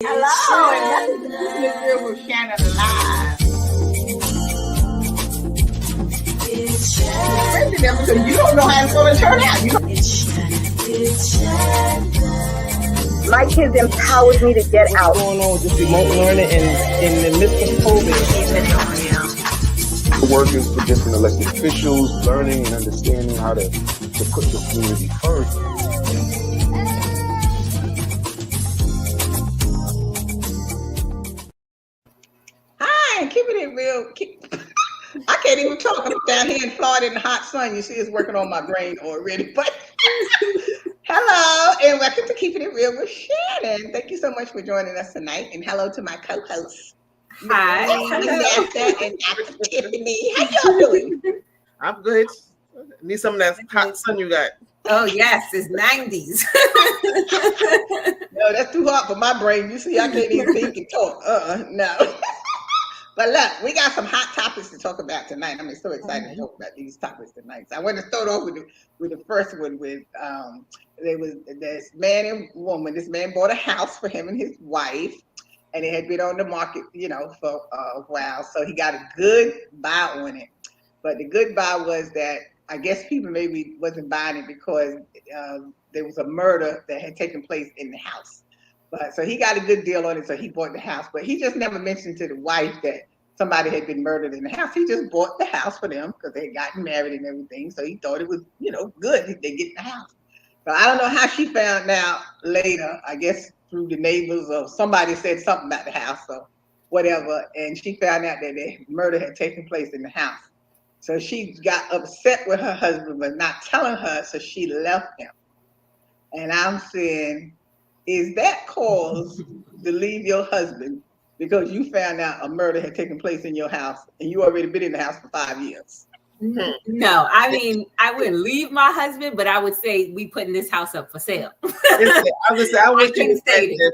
Hello, and welcome to Keeping It Real with Shannon live. Because you don't know how it's going to turn out. My kids empowered me to get out. What's going on with this remote learning in the midst of COVID? Working for different elected officials, learning and understanding how to put the community first. Hi, keeping it real. I can't even talk. I'm down here in Florida in the hot sun. You see, it's working on my brain already. But hello, and welcome to Keeping It Real with Shannon. Thank you so much for joining us tonight. And hello to my co-hosts. Hi. Vanessa and Dr. Tiffani. How y'all doing? I'm good. Need some of that hot sun you got. Oh, yes, it's 90s. No, that's too hot for my brain. You see, I can't even think and talk. No. But look, we got some hot topics to talk about tonight. I'm so excited to talk about these topics tonight. So I want to start off with the first one with there was this man and woman. This man bought a house for him and his wife, and it had been on the market, for a while. So he got a good buy on it. But the good buy was that I guess people maybe wasn't buying it because there was a murder that had taken place in the house. But so he got a good deal on it, so he bought the house. But he just never mentioned to the wife that somebody had been murdered in the house. He just bought the house for them because they had gotten married and everything. So he thought it was, good if they get in the house. So I don't know how she found out later, I guess through the neighbors or somebody said something about the house or whatever. And she found out that the murder had taken place in the house. So she got upset with her husband, but not telling her, so she left him. And I'm saying, is that cause to leave your husband because you found out a murder had taken place in your house and you already been in the house for 5 years? No, I mean, I wouldn't leave my husband, but I would say we putting this house up for sale. I can say it.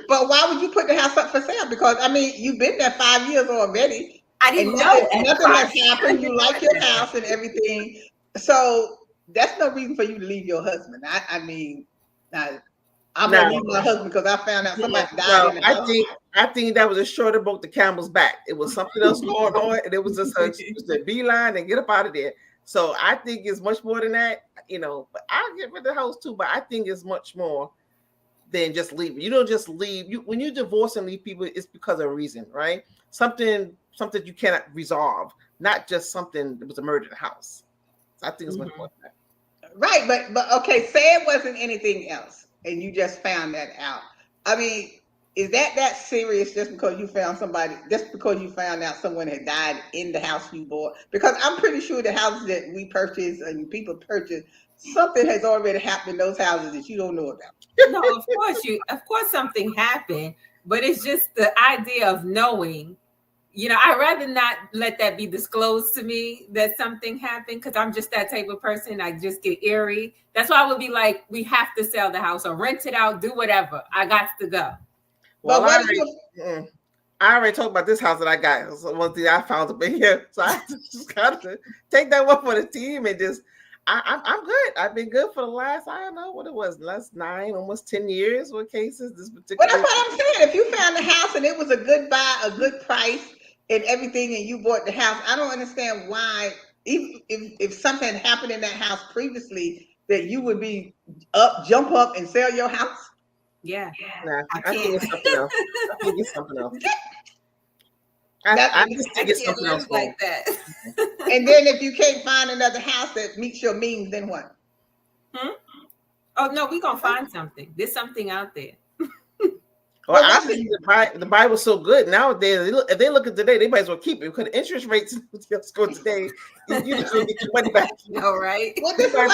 But why would you put the house up for sale? Because I mean, you've been there 5 years already. I didn't know nothing has happened. You like your house and everything. So that's no reason for you to leave your husband. I'm gonna leave my husband because I found out somebody died in the house. I think that was a shorter broke the camel's back. It was something else going on, and it was just an excuse to beeline and get up out of there. So I think it's much more than that, But I'll get rid of the house too. But I think it's much more than just leaving. You don't just leave. When you divorce and leave people, it's because of a reason, right? Something you cannot resolve, not just something that was a murder in the house. So I think it's much more than that. Right, but okay, say it wasn't anything else, and you just found that out. I mean, is that serious just because you found out someone had died in the house you bought? Because I'm pretty sure the houses that we purchase and people purchase, something has already happened in those houses that you don't know about. No, of course something happened, but it's just the idea of knowing. I'd rather not let that be disclosed to me that something happened because I'm just that type of person. I just get eerie. That's why I would be like, we have to sell the house or rent it out, do whatever. I got to go. Well, I already talked about this house that I got. So one thing I found up in here. So I just got to take that one for the team and just, I'm good. I've been good for the last, I don't know what it was, last 9, almost 10 years with cases. This particular. Well, that's what I'm saying. If you found the house and it was a good buy, a good price, and everything, and you bought the house, I don't understand why, if something happened in that house previously, that you would be jump up and sell your house. Yeah. Nah, I think it's something else. I just think it's something else like that. And then if you can't find another house that meets your means, then what? Oh no, we're gonna find something. There's something out there. Well, I think the Bible's so good nowadays. If they look at today, they might as well keep it because interest rates just go today. You just gonna get your money back. All right. Well, this is what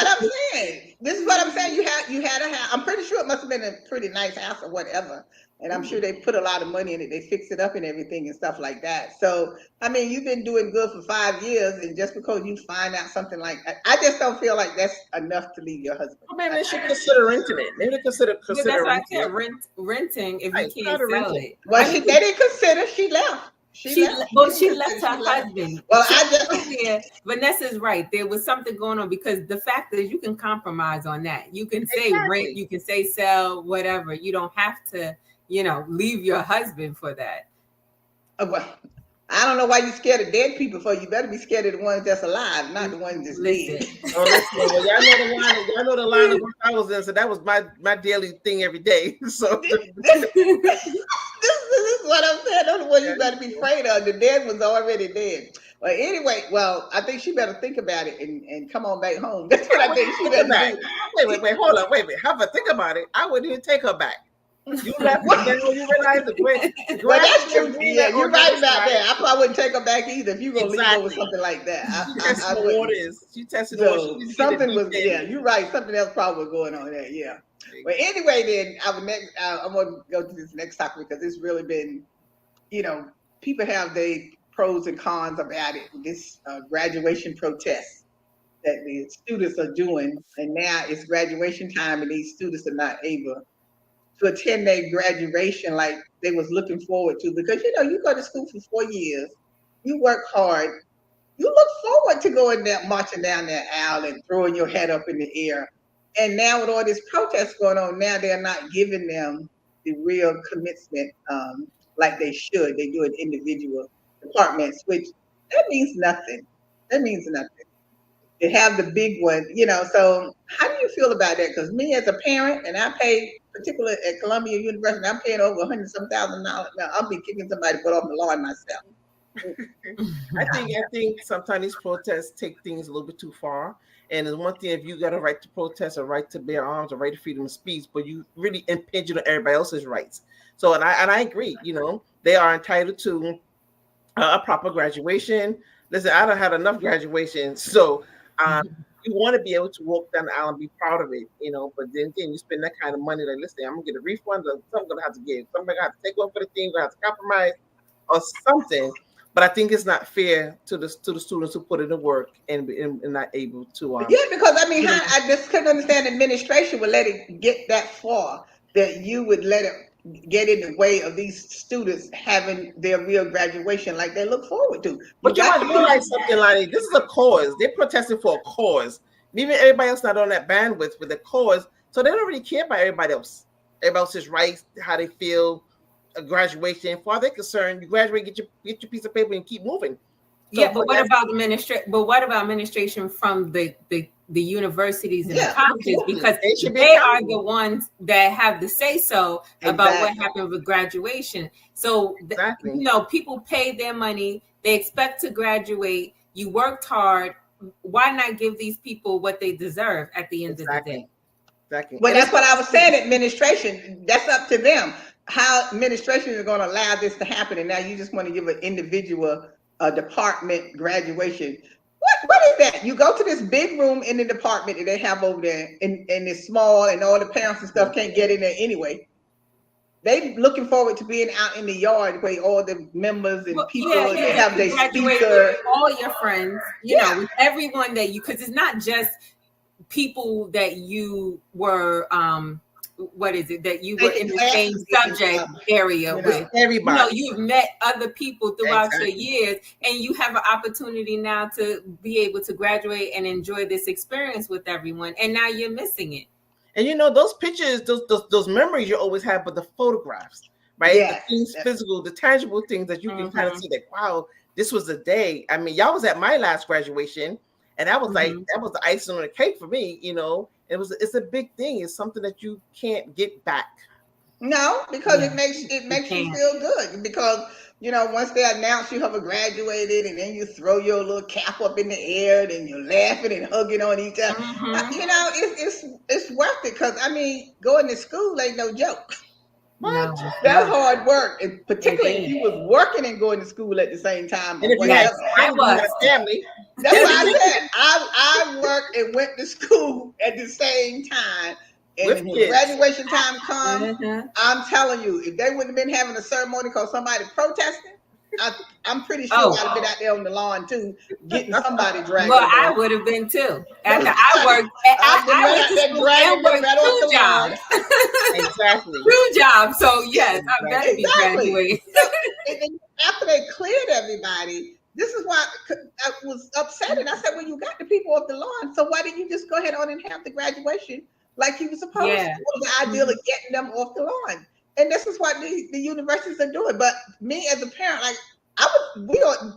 I'm saying. You had a house. I'm pretty sure it must have been a pretty nice house or whatever. And I'm sure they put a lot of money in it. They fixed it up and everything and stuff like that. So, I mean, you've been doing good for 5 years, and just because you find out something like that, I just don't feel like that's enough to leave your husband. Well, maybe they should consider renting it. Maybe they consider that's why I said renting if you can't sell it. Well, they didn't consider. She left. She left her husband. Well, I Vanessa's right. There was something going on because the fact is you can compromise on that. You can say rent, you can say sell, whatever. You don't have to, leave your husband for that. Well, I don't know why you're scared of dead people for. You better be scared of the ones that's alive, not the ones that's dead. Oh, listen, well, y'all know the line of work I was in, so that was my daily thing every day. So this is what I'm saying. That's the one you better be afraid of. The dead was already dead. But anyway, I think she better think about it and come on back home. That's what I think she better do. Wait, hold on, wait. How about think about it? I wouldn't even take her back. You left then when you realize the well, that's true. Yeah, you're right about that. I probably wouldn't take her back either if you're gonna leave her with something like that. She tested the waters. Something was you're right. Something else probably was going on there. Yeah. But anyway, then I'm gonna go to this next topic because it's really been, people have their pros and cons about it. This graduation protest that the students are doing, and now it's graduation time, and these students are not able to attend their graduation like they was looking forward to, because you go to school for 4 years, you work hard, you look forward to going there, marching down that aisle and throwing your head up in the air. And now with all this protest going on, now they're not giving them the real commitment like they should. They do in individual departments, which that means nothing. That means nothing. They have the big one, so how do you feel about that? Because me as a parent, and I pay, particularly at Columbia University, I'm paying over $100,000. Now I'll be kicking somebody to put off the lawn myself. I think sometimes these protests take things a little bit too far. And there's one thing, if you got a right to protest, a right to bear arms, a right to freedom of speech, but you really impinge on everybody else's rights. So, and I agree, they are entitled to a proper graduation. Listen, I don't have enough graduations, so you want to be able to walk down the aisle and be proud of it, but then again, you spend that kind of money, like, listen, I'm gonna get a refund, or something gonna have to give, somebody gonna have to take one for the team, gonna have to compromise or something. But I think it's not fair to the students who put in the work and not able to. Because I just couldn't understand administration would let it get that far, that you would let it get in the way of these students having their real graduation like they look forward to. But you might realize something like this is a cause. They're protesting for a cause. Maybe everybody else not on that bandwidth with the cause, so they don't really care about everybody else's rights, how they feel. A graduation, as far as they're concerned, you graduate, get your piece of paper, and keep moving. So, but what about administration from the universities and the colleges? Because they are the ones that have the say so about what happened with graduation. So people pay their money, they expect to graduate. You worked hard. Why not give these people what they deserve at the end of the day? Exactly. Well, that's what I was saying. Administration, that's up to them. How administration is going to allow this to happen, and now you just want to give an individual department graduation. What is that? You go to this big room in the department that they have over there, and it's small, and all the parents and stuff can't get in there anyway. They looking forward to being out in the yard where all the members and people they have their speaker, all your friends, with everyone that because it's not just people that you were that you were in the same subject area with everybody. You've met other people throughout your years, and you have an opportunity now to be able to graduate and enjoy this experience with everyone, and now you're missing it. And those pictures, those memories you always have, but the photographs, right? Yes. The things physical, the tangible things that you can kind of see that, wow, this was the day. I mean, y'all was at my last graduation, and that was like that was the icing on the cake for me, It's a big thing. It's something that you can't get back. No, because it makes you feel good. Because once they announce you have graduated, and then you throw your little cap up in the air, and you're laughing and hugging on each other. It's worth it. Because going to school ain't no joke. No, that's hard work, and particularly if you was working and going to school at the same time. And if you had family. That's why I said I worked and went to school at the same time. And when graduation time comes, I'm telling you, if they wouldn't have been having a ceremony because somebody protesting, I'm pretty sure I'd have been out there on the lawn too, getting somebody dragged. Well, I would have been too. After I worked, I went to school and worked 2 jobs. Exactly. Two jobs. So yes, I better be Exactly. graduating. So, and then after they cleared everybody, this is why I was upset. And I said, well, you got the people off the lawn, so why didn't you just go ahead on and have the graduation like you were supposed to? What was the ideal of getting them off the lawn? And this is what the universities are doing. But me as a parent, like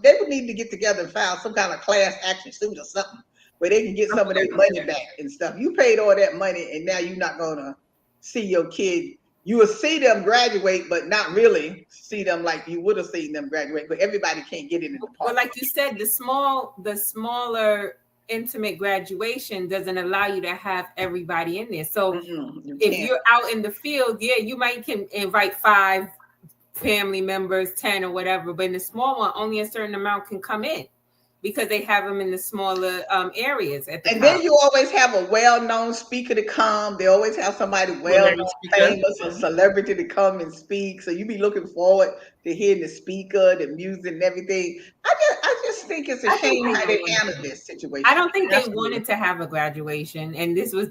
they would need to get together and file some kind of class action suit or something where they can get some of their money back and stuff. You paid all that money, and now you're not gonna see your kid. You will see them graduate, but not really see them like you would have seen them graduate. But everybody can't get in the department. Well, like you said, the smaller intimate graduation doesn't allow you to have everybody in there. So if you're out in the field, yeah, you might can invite 5 family members, 10 or whatever, but in the small one, only a certain amount can come in because they have them in the smaller areas. And then you always have a well-known speaker to come. They always have somebody well-known, famous, a celebrity to come and speak. So you be looking forward to hearing the speaker, the music, and everything. I just think it's a shame how they handled this situation. I don't think they wanted to have a graduation, and this was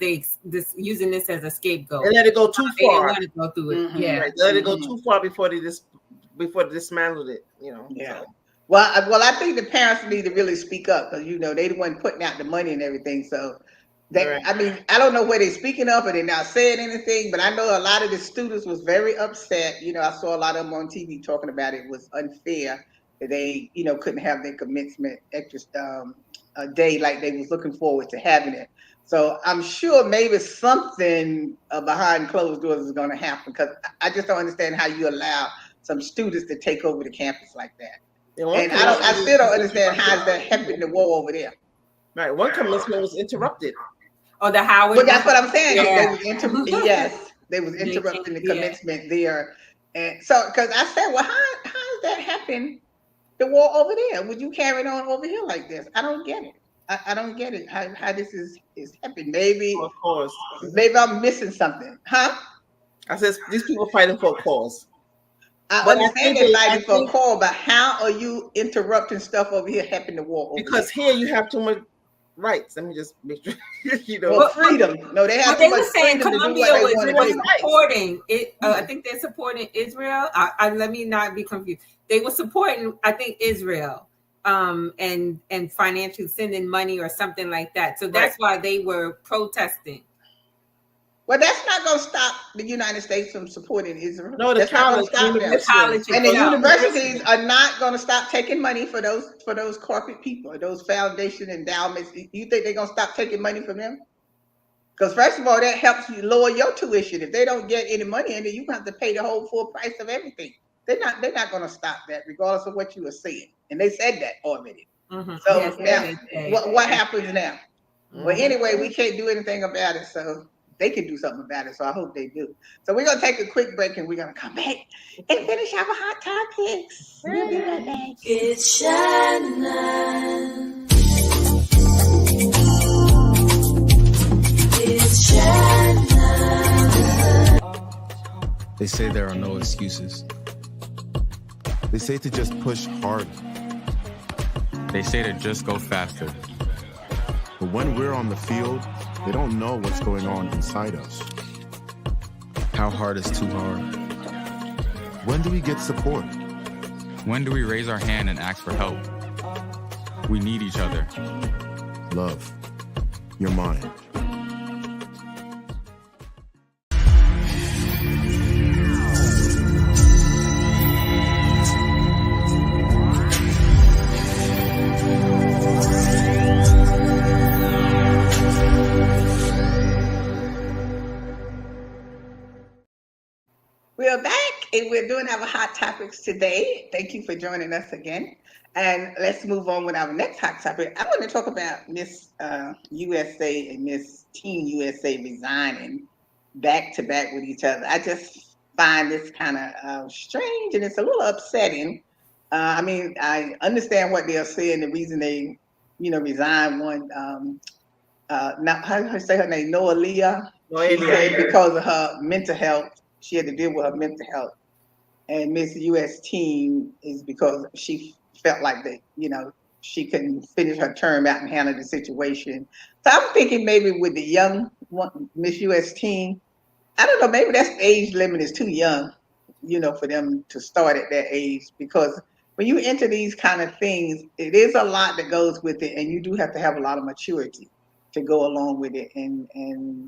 using this as a scapegoat. They let it go too far. They didn't want to go through it. Yeah, right. Let it go too far before they dismantled it. You know. Yeah. So. Well, I think the parents need to really speak up because they the one putting out the money and everything. So, I mean, I don't know where they're speaking up or they're not saying anything, but I know a lot of the students was very upset. I saw a lot of them on TV talking about it was unfair that they, couldn't have their commencement a day like they was looking forward to having it. So I'm sure maybe something behind closed doors is going to happen because I just don't understand how you allow some students to take over the campus like that. And I still don't understand how that happened the war over there. Right, one commencement was interrupted. Oh, the Howard. Well, that's what I'm saying. Yeah. They was interrupting the commencement there, and so because I said, well, how does that happen? The war over there? Would you carry it on over here like this? I don't get it. I don't get it. How this is happening? Maybe, of course. Maybe I'm missing something, huh? I said these people fighting for a cause. I understand they're fighting for a call, but how are you interrupting stuff over here happening to war over because here you have too much rights. Let me just make sure Well, freedom. No, they have too much freedom to do what they want to do. Supporting it. I think they're supporting Israel. Let me not be confused. They were supporting, I think, Israel, and financially sending money or something like that. So that's why they were protesting. Well, that's not going to stop the United States from supporting Israel. No, the college and the universities are not going to stop taking money for those corporate people, those foundation endowments. You think they're going to stop taking money from them? Because first of all, that helps you lower your tuition. If they don't get any money in it, you have to pay the whole full price of everything. They're not going to stop that, regardless of what you are saying. And they said that already. So what happens now? Well, anyway, we can't do anything about it. So they can do something about it, so I hope they do. So we're gonna take a quick break, and we're gonna come back and finish our hot topics. We'll be right back. It's Shannon. It's Shannon. They say there are no excuses. They say to just push harder. They say to just go faster. But when we're on the field, they don't know what's going on inside us. How hard is too hard? When do we get support? When do we raise our hand and ask for help? We need each other. Love. You're mine. We're back and we're doing our hot topics today. Thank you for joining us again. And let's move on with our next hot topic. I want to talk about Miss USA and Miss Team USA resigning back to back with each other. I just find this kind of strange and it's a little upsetting. I mean, I understand what they're saying, the reason they, resigned one. Now, how do I say her name? Noelia. She said because of her mental health. She had to deal with her mental health. And Miss US Team is because she felt like that, she couldn't finish her term out and handle the situation. So I'm thinking maybe with the young Miss US Team, I don't know, maybe that's age limit is too young, for them to start at that age, because when you enter these kind of things, it is a lot that goes with it, and you do have to have a lot of maturity to go along with it and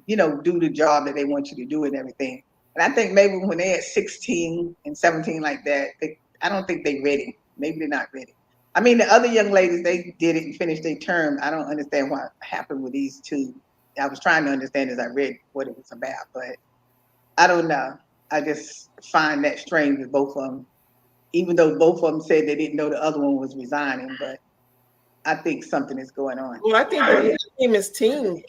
do the job that they want you to do and everything. And I think maybe when they're at 16 and 17 like that, I don't think they're ready. Maybe they're not ready. I mean, the other young ladies, they did it and finished their term. I don't understand what happened with these two. I was trying to understand as I read what it was about, but I don't know. I just find that strange with both of them, even though both of them said they didn't know the other one was resigning, but I think something is going on. Well, I think the famous team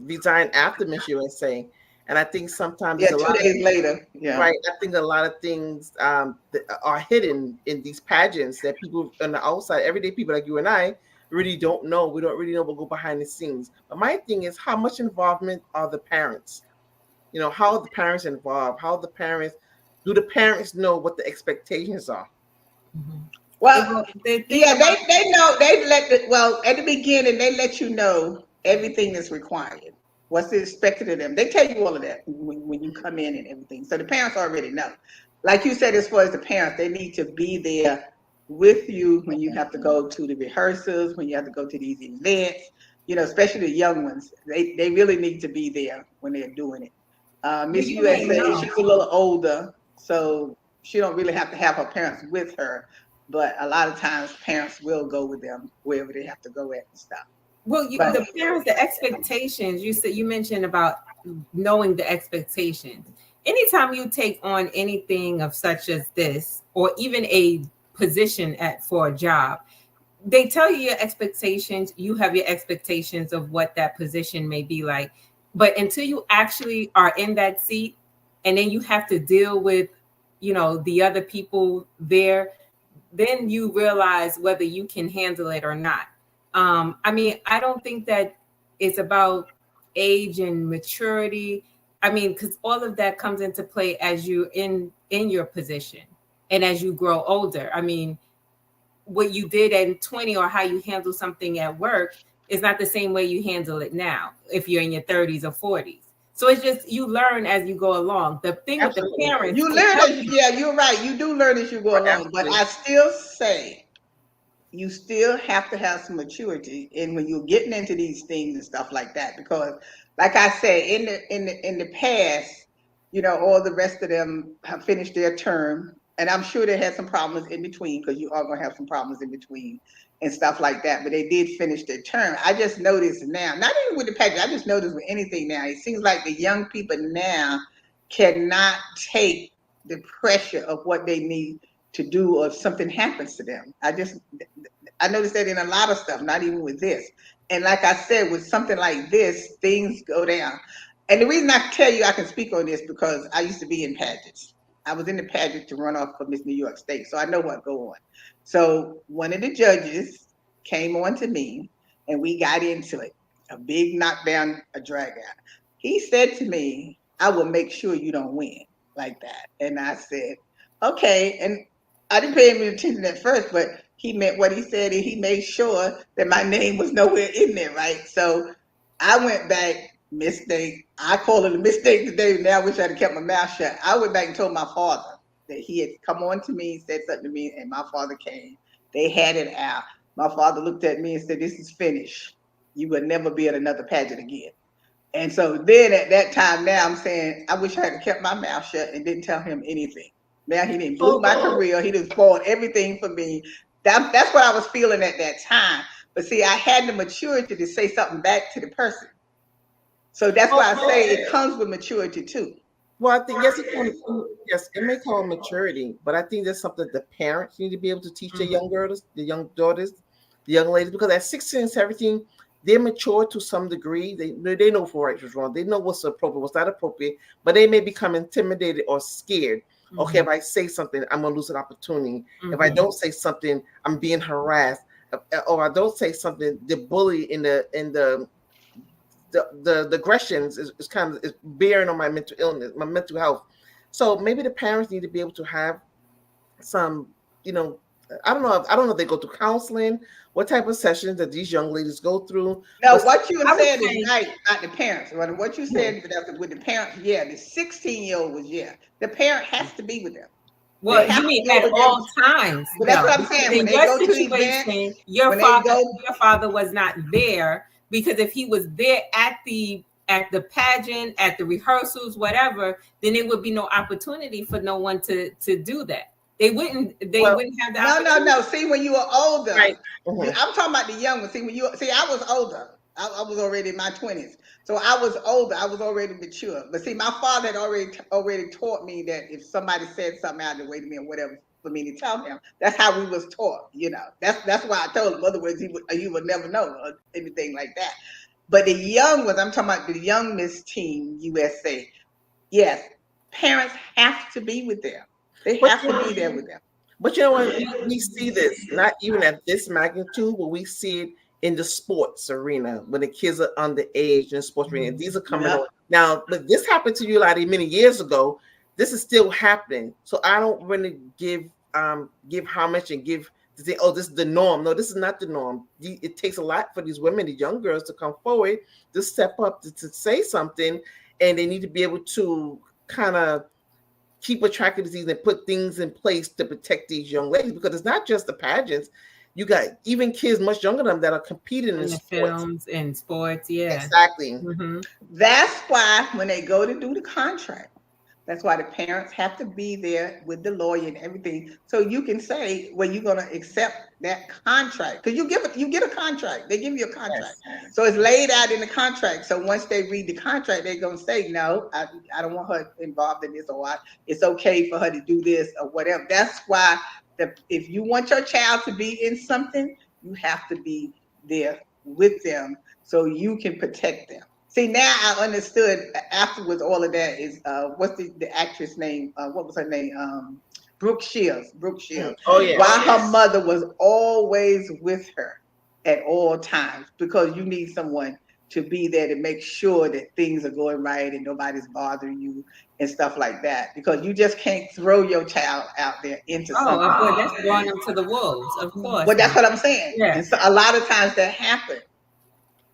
resigned after Miss USA. And I think sometimes 2 days later, right. I think a lot of things that are hidden in these pageants that people on the outside, everyday people like you and I, really don't know. We don't really know what go behind the scenes. But my thing is, how much involvement are the parents? How are the parents involved? Do the parents know what the expectations are? Mm-hmm. Well, they know. At the beginning, they let you know everything that's required. What's expected of them. They tell you all of that when you come in and everything. So the parents already know. Like you said, as far as the parents, they need to be there with you when you have to go to the rehearsals, when you have to go to these events, especially the young ones. They really need to be there when they're doing it. Miss USA, she's a little older, so she don't really have to have her parents with her. But a lot of times parents will go with them wherever they have to go at and stuff. Well, the parents, the expectations, you mentioned about knowing the expectations. Anytime you take on anything of such as this, or even a position for a job, they tell you your expectations. You have your expectations of what that position may be like. But until you actually are in that seat, and then you have to deal with, the other people there, then you realize whether you can handle it or not. I don't think that it's about age and maturity. Because all of that comes into play as you in your position and as you grow older. What you did at 20 or how you handle something at work is not the same way you handle it now if you're in your 30s or 40s. So it's just you learn as you go along. The thing with the parents, you learn you're right. You do learn as you go along. But I still say you still have to have some maturity and when you're getting into these things and stuff like that, because like I said, in the past, all the rest of them have finished their term, and I'm sure they had some problems in between, because you are going to have some problems in between and stuff like that, but they did finish their term. I just noticed now, not even with the package, I just noticed with anything now, it seems like the young people now cannot take the pressure of what they need to do or if something happens to them. I noticed that in a lot of stuff, not even with this. And like I said, with something like this, things go down. And the reason I tell you I can speak on this, because I used to be in pageants. I was in the pageant to run off for Miss New York State, so I know what go on. So one of the judges came on to me, and we got into it, a big knockdown, a drag out. He said to me, "I will make sure you don't win like that." And I said, "Okay." And I didn't pay any attention at first, but he meant what he said, and he made sure that my name was nowhere in there, right? So I went back, mistake. I call it a mistake today. Now I wish I'd have kept my mouth shut. I went back and told my father that he had come on to me, said something to me, and my father came. They had it out. My father looked at me and said, "This is finished. You will never be at another pageant again." And so then at that time, now I'm saying, I wish I had kept my mouth shut and didn't tell him anything. Now he didn't blew my career. He didn't spoil everything for me. That's what I was feeling at that time. But see, I had the maturity to say something back to the person. So that's why I say it comes with maturity too. Well, I think it may call maturity, but I think that's something the parents need to be able to teach their young girls, the young daughters, the young ladies, because at 16 and 17, they're mature to some degree. They know what right is wrong. They know what's appropriate, what's not appropriate, but they may become intimidated or scared. Okay, if I say something, I'm gonna lose an opportunity. If I don't say something, I'm being harassed. Or I don't say something, the bully in the aggressions is kind of bearing on my mental illness, my mental health. So maybe the parents need to be able to have some, I don't know if they go through counseling. What type of sessions that these young ladies go through? No, what you I would said say- is right about the parents. What you said with the parents, yeah, the 16-year-old was, yeah. The parent has to be with them. Well, They have you mean to go at with all them. times? But that's though, what I'm because saying. In When they your go to situation, events, your when they father was not there, because if he was there at the pageant, at the rehearsals, whatever, then there would be no opportunity for no one to do that. They wouldn't have the opportunity. No. See, when you were older, Right. I'm talking about the young ones. See, I was older. I was already in my 20s. So I was older. I was already mature. But see, my father had already taught me that if somebody said something out of the way to me or whatever, for me to tell him. That's how we was taught, you know. That's why I told him. Otherwise, he would never know or anything like that. But the young ones, I'm talking about the young Miss Team USA. Yes, parents have to be with them. They have to be there with them. But you know what? We see this not even at this magnitude, but we see it in the sports arena when the kids are underage in the sports arena. These are coming on now. But this happened to you, Lottie, many years ago. This is still happening. So I don't really give homage and give to say, oh, this is the norm. No, this is not the norm. It takes a lot for these women, the young girls, to come forward, to step up, to say something, and they need to be able to kind of keep a track of disease and put things in place to protect these young ladies, because it's not just the pageants. You got even kids much younger than them that are competing in the sports. films and sports. Yeah, exactly. That's why when they go to do the contract, that's why the parents have to be there with the lawyer and everything, so you can say, well, you're going to accept that contract, because you get a contract. They give you a contract. Yes. So it's laid out in the contract. So once they read the contract, they're going to say, no, I don't want her involved in this, or what. It's okay for her to do this or whatever. That's why if you want your child to be in something, you have to be there with them so you can protect them. See, now I understood afterwards all of that is, what's the actress name? What was her name? Brooke Shields. Oh, yeah. Why her mother was always with her at all times, because you need someone to be there to make sure that things are going right and nobody's bothering you and stuff like that. Because you just can't throw your child out there into something. Oh, of course, that's throwing them to the wolves, of course. But that's what I'm saying. Yeah. And so a lot of times that happens.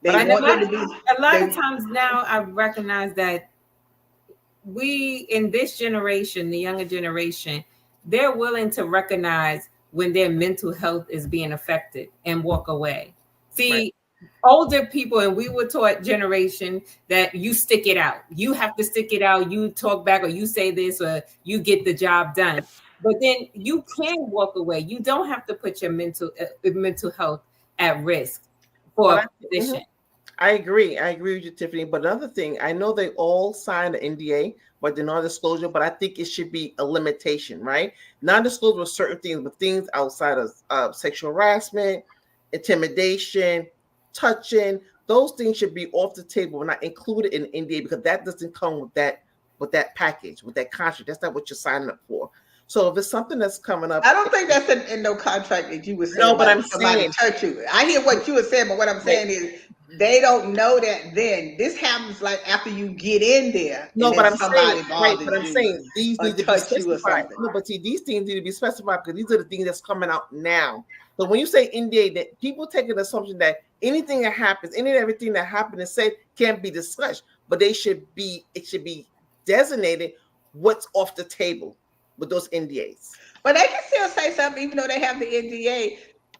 A lot of times now I recognize that we in this generation, the younger generation, they're willing to recognize when their mental health is being affected and walk away. See, older people, and we were taught generation that you stick it out. You have to stick it out. You talk back, or you say this, or you get the job done. But then you can walk away. You don't have to put your mental health at risk for a position. I agree with you, Tiffany. But another thing, I know they all signed the NDA, but the non-disclosure. But I think it should be a limitation, right? Non-disclosure with certain things, but things outside of sexual harassment, intimidation, touching, those things should be off the table, not included in the NDA, because that doesn't come with that package, with that contract. That's not what you're signing up for. So if it's something that's coming up, I don't think that's in no contract that you would say. No, but I'm saying, touch you. I hear what you were saying, but what I'm saying is they don't know that then. This happens like after you get in there. No, but I'm saying, saying these need to be specified. No, but see, these things need to be specified, because these are the things that's coming out now. So when you say NDA, that people take an assumption that anything that happens, everything that happened and said can't be discussed, but it should be designated what's off the table with those NDAs. But they can still say something, even though they have the NDA.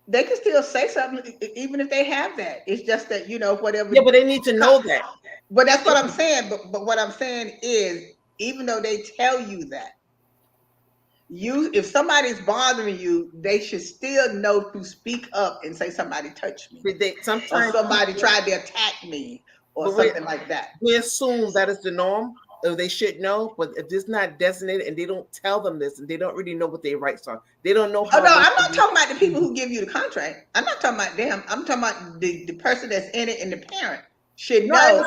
They can still say something, even if they have that. It's just that, whatever. Yeah, but they need to know that. But that's what I'm saying. But what I'm saying is, even though they tell you that, if somebody's bothering you, they should still know to speak up and say, somebody touched me. Sometimes somebody tried to attack me, or something like that. We assume that is the norm. They should know, but if it's not designated and they don't tell them this, and they don't really know what their rights are, they don't know how. Oh, no, I'm not talking about the people who give you the contract. I'm not talking about them. I'm talking about the person that's in it, and the parent should know.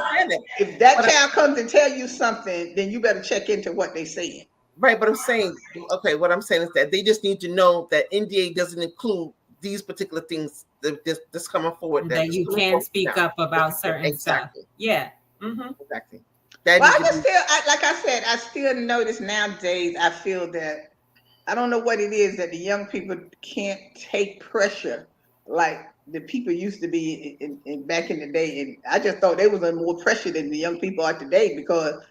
If that child comes and tell you something, then you better check into what they're saying. Right, but I'm saying, okay, what I'm saying is that they just need to know that NDA doesn't include these particular things that's coming forward. That you can speak up about certain stuff. Yeah. Exactly. Well, like I said, I still notice nowadays, I feel that I don't know what it is that the young people can't take pressure like the people used to be in back in the day. And I just thought they was under more pressure than the young people are today because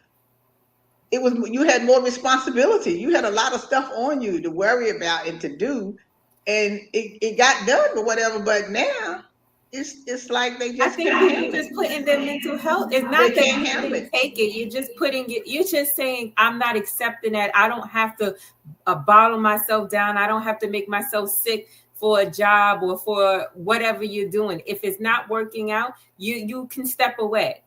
you had more responsibility. You had a lot of stuff on you to worry about and to do, and it got done or whatever. But now it's like they just I think you're just putting their mental health. It's not that you didn't take it. You're just putting it. You're just saying, I'm not accepting that. I don't have to bottle myself down. I don't have to make myself sick for a job or for whatever you're doing. If it's not working out, you can step away.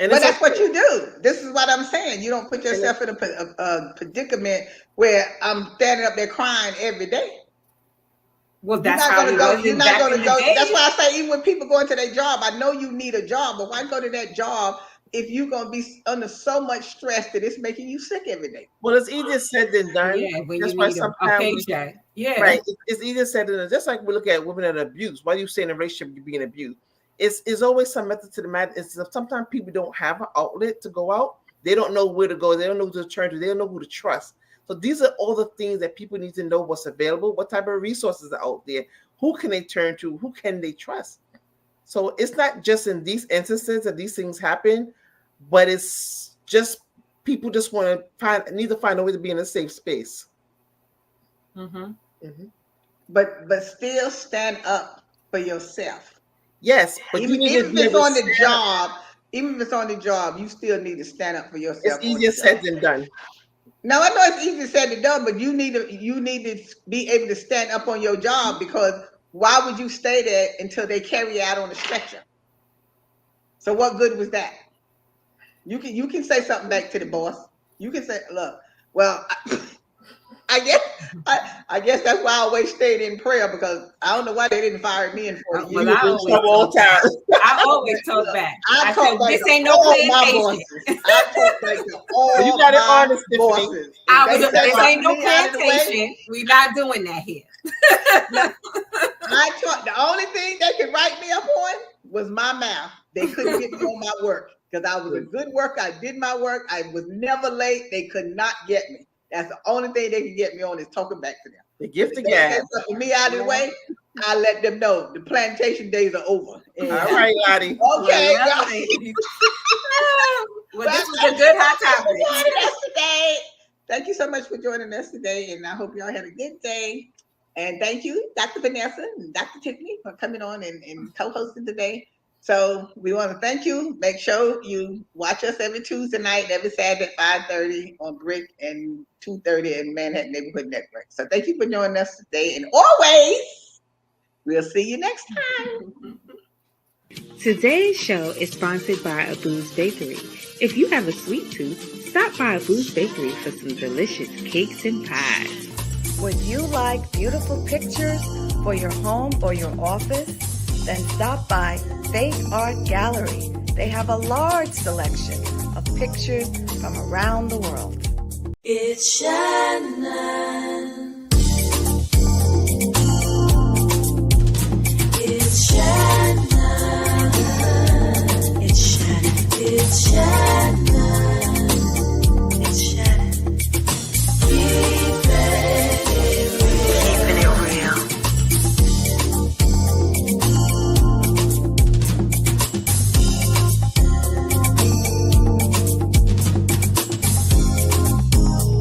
And but that's what you do. This is what I'm saying. You don't put yourself in a predicament where I'm standing up there crying every day. Well, that's how it was. You're not going to go. That's why I say, even when people go into their job, I know you need a job, but why go to that job if you're going to be under so much stress that it's making you sick every day? Well, it's easier said than done. Yeah, when that's you need a paycheck. Yeah, right. It's easier said than done. Just like we look at women that are abused. Why do you say in a relationship you're being abused? It's always some method to the madness. Sometimes people don't have an outlet to go out. They don't know where to go. They don't know who to turn to. They don't know who to trust. So these are all the things that people need to know what's available, what type of resources are out there, who can they turn to, who can they trust. So it's not just in these instances that these things happen, but it's just people just want to need to find a way to be in a safe space. Mm-hmm. Mm-hmm. But still stand up for yourself. Yes, but even if it's on the job, even if it's on the job, you still need to stand up for yourself. It's easier said than done. Now I know it's easier said than done, but you need to be able to stand up on your job, because why would you stay there until they carry you out on the stretcher? So what good was that? You can say something back to the boss. You can say, look, well, I guess that's why I always stayed in prayer, because I don't know why they didn't fire me in 40 years. I always talk back. I said, this ain't no plantation. I talk back to all you got it honest, bosses. This ain't no plantation. We're not doing that here. The only thing they could write me up on was my mouth. They couldn't get me on my work, because I was a good worker. I did my work. I was never late. They could not get me. That's the only thing they can get me on, is talking back to them. The gift of gab. If me out of the way, I let them know the plantation days are over. And all right, Lottie. Okay. Well, this was a good hot topic. Today. Thank you so much for joining us today, and I hope y'all had a good day. And thank you, Dr. Vanessa and Dr. Tiffani, for coming on and co-hosting today. So we want to thank you. Make sure you watch us every Tuesday night, every Saturday at 5:30 on Brick, and 2:30 in Manhattan Neighborhood Network. So thank you for joining us today, and always, we'll see you next time. Today's show is sponsored by Abu's Bakery. If you have a sweet tooth, stop by Abu's Bakery for some delicious cakes and pies. Would you like beautiful pictures for your home or your office? Then stop by Faith Art Gallery. They have a large selection of pictures from around the world. It's Shannon.